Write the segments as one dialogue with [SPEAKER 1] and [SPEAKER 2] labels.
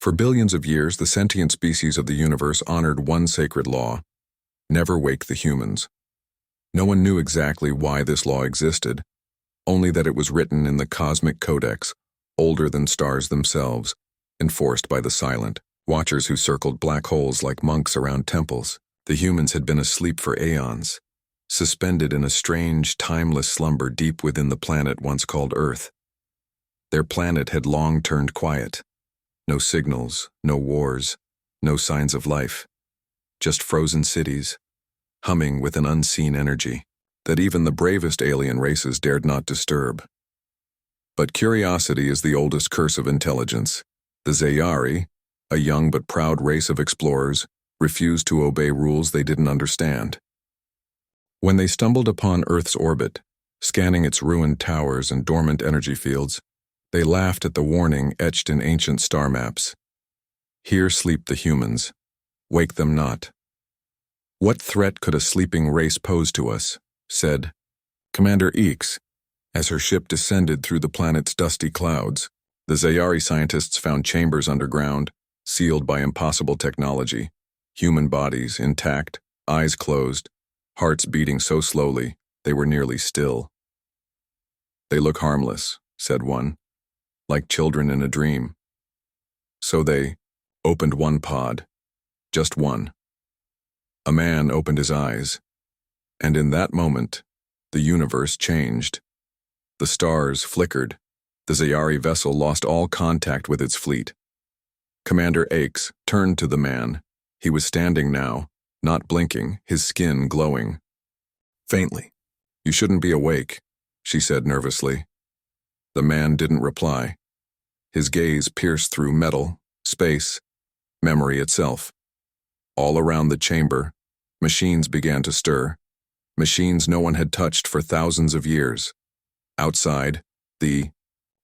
[SPEAKER 1] For billions of years, the sentient species of the universe honored one sacred law: never wake the humans. No one knew exactly why this law existed, only that it was written in the cosmic codex, older than stars themselves, enforced by the silent watchers who circled black holes like monks around temples. The humans had been asleep for aeons, suspended in a strange, timeless slumber deep within the planet once called Earth. Their planet had long turned quiet. No signals, no wars, no signs of life. Just frozen cities, humming with an unseen energy that even the bravest alien races dared not disturb. But curiosity is the oldest curse of intelligence. The Zayari, a young but proud race of explorers, refused to obey rules they didn't understand. When they stumbled upon Earth's orbit, scanning its ruined towers and dormant energy fields, they laughed at the warning etched in ancient star maps. Here sleep the humans. Wake them not. What threat could a sleeping race pose to us? Said Commander Eeks, as her ship descended through the planet's dusty clouds. The Zayari scientists found chambers underground, sealed by impossible technology, human bodies intact, eyes closed, hearts beating so slowly they were nearly still. They look harmless, said one, like children in a dream. So they opened one pod, just one. A man opened his eyes, and in that moment, the universe changed. The stars flickered. The Zayari vessel lost all contact with its fleet. Commander Aix turned to the man. He was standing now, not blinking, his skin glowing. Faintly. You shouldn't be awake, she said nervously. The man didn't reply. His gaze pierced through metal, space, memory itself. All around the chamber, machines began to stir. Machines no one had touched for thousands of years. Outside, the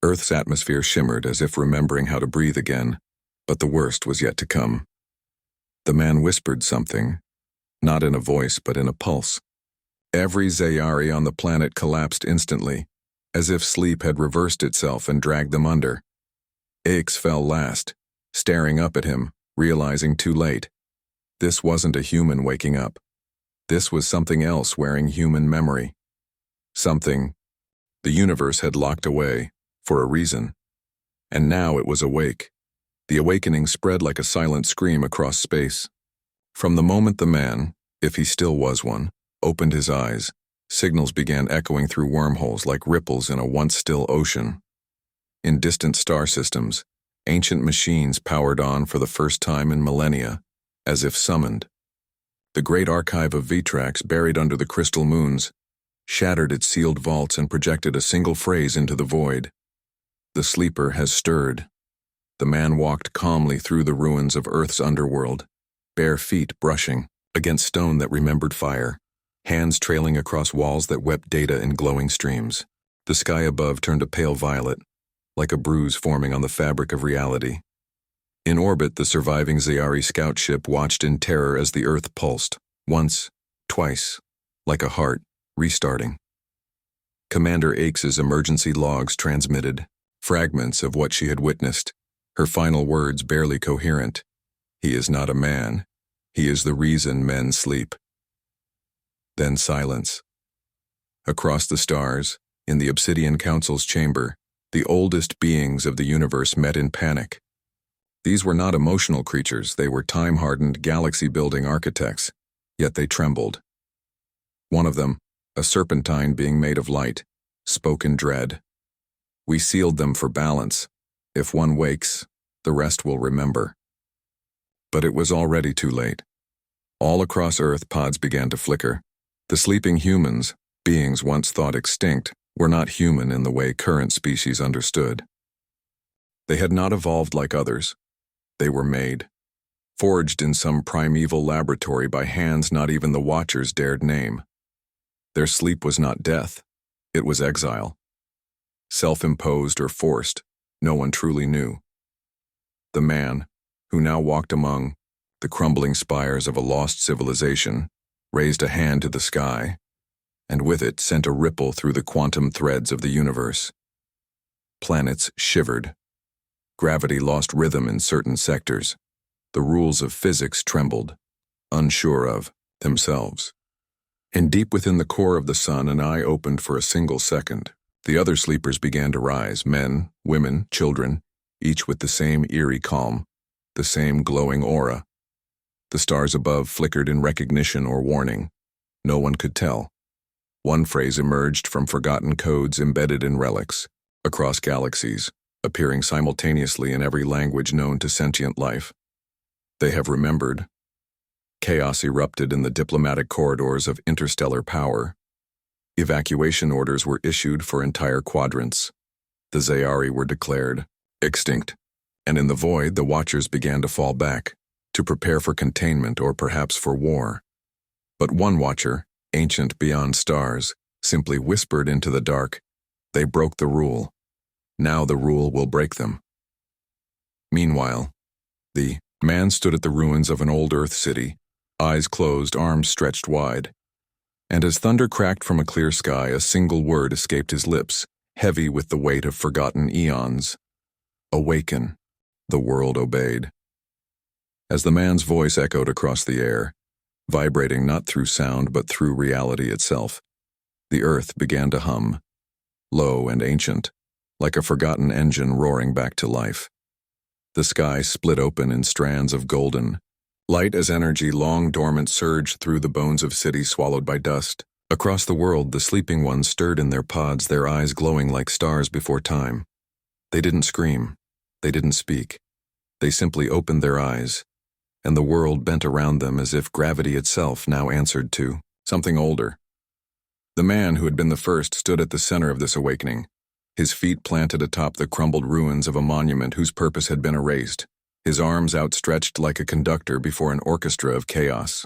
[SPEAKER 1] Earth's atmosphere shimmered as if remembering how to breathe again, but the worst was yet to come. The man whispered something, not in a voice but in a pulse. Every Zayari on the planet collapsed instantly, as if sleep had reversed itself and dragged them under. Aix fell last, staring up at him, realizing too late. This wasn't a human waking up. This was something else wearing human memory. Something the universe had locked away, for a reason. And now it was awake. The awakening spread like a silent scream across space. From the moment the man, if he still was one, opened his eyes, signals began echoing through wormholes like ripples in a once-still ocean. In distant star systems, ancient machines powered on for the first time in millennia, as if summoned. The great archive of Vitrax buried under the crystal moons shattered its sealed vaults and projected a single phrase into the void. The sleeper has stirred. The man walked calmly through the ruins of Earth's underworld, bare feet brushing against stone that remembered fire, hands trailing across walls that wept data in glowing streams. The sky above turned a pale violet, like a bruise forming on the fabric of reality. In orbit, the surviving Zayari scout ship watched in terror as the Earth pulsed, once, twice, like a heart, restarting. Commander Aix's emergency logs transmitted fragments of what she had witnessed, her final words barely coherent. He is not a man. He is the reason men sleep. Then silence. Across the stars, in the Obsidian Council's chamber, the oldest beings of the universe met in panic. These were not emotional creatures, they were time-hardened, galaxy-building architects, yet they trembled. One of them, a serpentine being made of light, spoke in dread. We sealed them for balance. If one wakes, the rest will remember. But it was already too late. All across Earth, pods began to flicker. The sleeping humans, beings once thought extinct, were not human in the way current species understood. They had not evolved like others. They were made, forged in some primeval laboratory by hands not even the Watchers dared name. Their sleep was not death, it was exile. Self-imposed or forced, no one truly knew. The man, who now walked among the crumbling spires of a lost civilization, raised a hand to the sky, and with it sent a ripple through the quantum threads of the universe. Planets shivered. Gravity lost rhythm in certain sectors. The rules of physics trembled, unsure of themselves. And deep within the core of the sun, an eye opened for a single second. The other sleepers began to rise, men, women, children, each with the same eerie calm, the same glowing aura. The stars above flickered in recognition or warning. No one could tell. One phrase emerged from forgotten codes embedded in relics, across galaxies, appearing simultaneously in every language known to sentient life. They have remembered. Chaos erupted in the diplomatic corridors of interstellar power. Evacuation orders were issued for entire quadrants. The Zayari were declared extinct, and in the void the Watchers began to fall back, to prepare for containment or perhaps for war. But one Watcher, ancient beyond stars, simply whispered into the dark, "They broke the rule. Now the rule will break them." Meanwhile, the man stood at the ruins of an old Earth city, eyes closed, arms stretched wide. And as thunder cracked from a clear sky, a single word escaped his lips, heavy with the weight of forgotten eons. "Awaken." The world obeyed. As the man's voice echoed across the air, vibrating not through sound but through reality itself, the earth began to hum, low and ancient, like a forgotten engine roaring back to life. The sky split open in strands of golden, light as energy long dormant surged through the bones of cities swallowed by dust. Across the world, the sleeping ones stirred in their pods, their eyes glowing like stars before time. They didn't scream. They didn't speak. They simply opened their eyes, and the world bent around them as if gravity itself now answered to something older. The man who had been the first stood at the center of this awakening, his feet planted atop the crumbled ruins of a monument whose purpose had been erased, his arms outstretched like a conductor before an orchestra of chaos.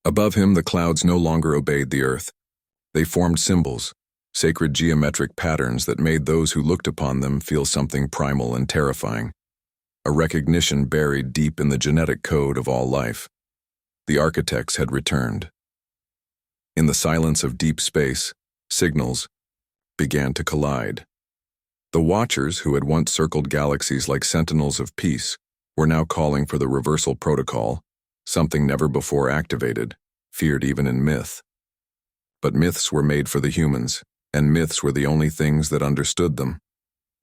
[SPEAKER 1] Above him, the clouds no longer obeyed the earth. They formed symbols, sacred geometric patterns that made those who looked upon them feel something primal and terrifying, a recognition buried deep in the genetic code of all life. The architects had returned. In the silence of deep space, signals began to collide. The Watchers, who had once circled galaxies like sentinels of peace, were now calling for the reversal protocol, something never before activated, feared even in myth. But myths were made for the humans, and myths were the only things that understood them.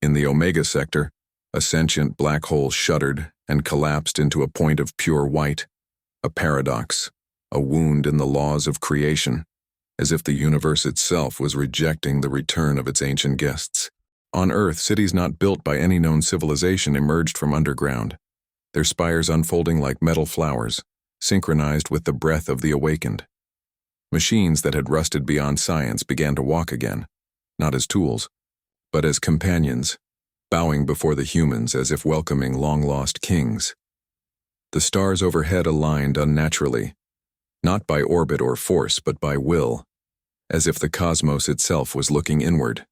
[SPEAKER 1] In the Omega sector, a sentient black hole shuddered and collapsed into a point of pure white, a paradox, a wound in the laws of creation, as if the universe itself was rejecting the return of its ancient guests. On Earth, cities not built by any known civilization emerged from underground, their spires unfolding like metal flowers, synchronized with the breath of the awakened. Machines that had rusted beyond science began to walk again, not as tools, but as companions, bowing before the humans as if welcoming long-lost kings. The stars overhead aligned unnaturally, not by orbit or force, but by will, as if the cosmos itself was looking inward.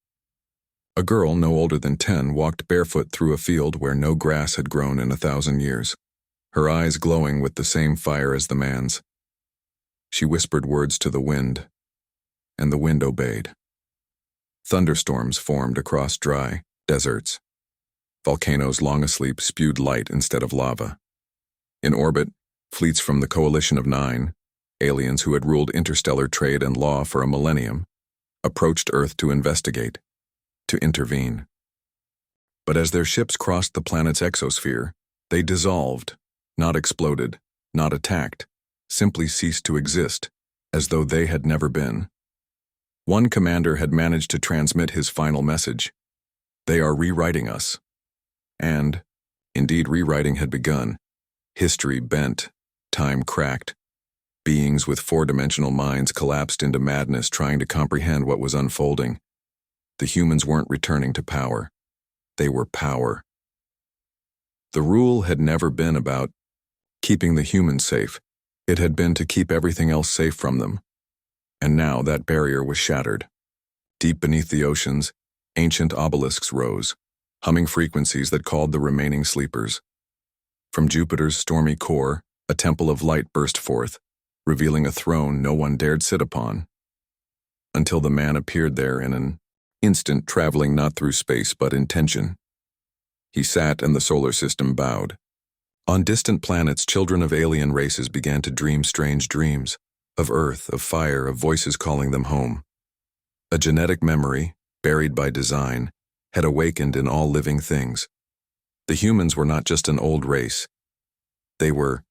[SPEAKER 1] A girl no older than 10 walked barefoot through a field where no grass had grown in 1,000 years, her eyes glowing with the same fire as the man's. She whispered words to the wind, and the wind obeyed. Thunderstorms formed across dry deserts. Volcanoes long asleep spewed light instead of lava. In orbit, fleets from the Coalition of Nine, aliens who had ruled interstellar trade and law for a millennium, approached Earth to investigate, to intervene. But as their ships crossed the planet's exosphere, they dissolved, not exploded, not attacked, simply ceased to exist, as though they had never been. One commander had managed to transmit his final message: "They are rewriting us." And, indeed, rewriting had begun. History bent, time cracked. Beings with four-dimensional minds collapsed into madness trying to comprehend what was unfolding. The humans weren't returning to power. They were power. The rule had never been about keeping the humans safe. It had been to keep everything else safe from them. And now that barrier was shattered. Deep beneath the oceans, ancient obelisks rose, humming frequencies that called the remaining sleepers. From Jupiter's stormy core, a temple of light burst forth, revealing a throne no one dared sit upon, until the man appeared there in an instant, traveling not through space but intention. He sat and the solar system bowed. On distant planets, children of alien races began to dream strange dreams, of Earth, of fire, of voices calling them home. A genetic memory, buried by design, had awakened in all living things. The humans were not just an old race. They were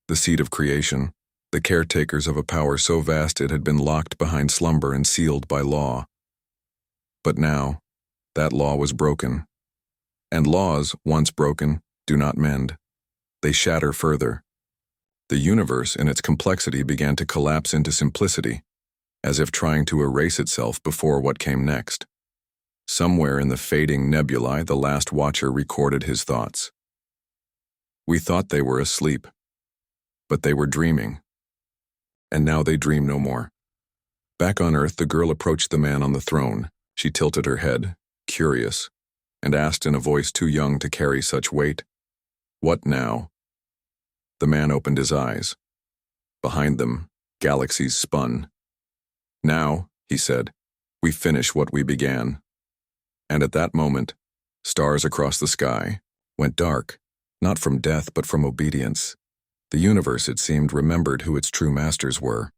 [SPEAKER 1] the seed of creation, the caretakers of a power so vast it had been locked behind slumber and sealed by law. But now, that law was broken. And laws, once broken, do not mend. They shatter further. The universe, in its complexity, began to collapse into simplicity, as if trying to erase itself before what came next. Somewhere in the fading nebulae, the last watcher recorded his thoughts. We thought they were asleep, but they were dreaming. And now they dream no more. Back on Earth, the girl approached the man on the throne. She tilted her head, curious, and asked in a voice too young to carry such weight, "What now?" The man opened his eyes. Behind them, galaxies spun. "Now," he said, "we finish what we began." And at that moment, stars across the sky went dark, not from death but from obedience. The universe, it seemed, remembered who its true masters were.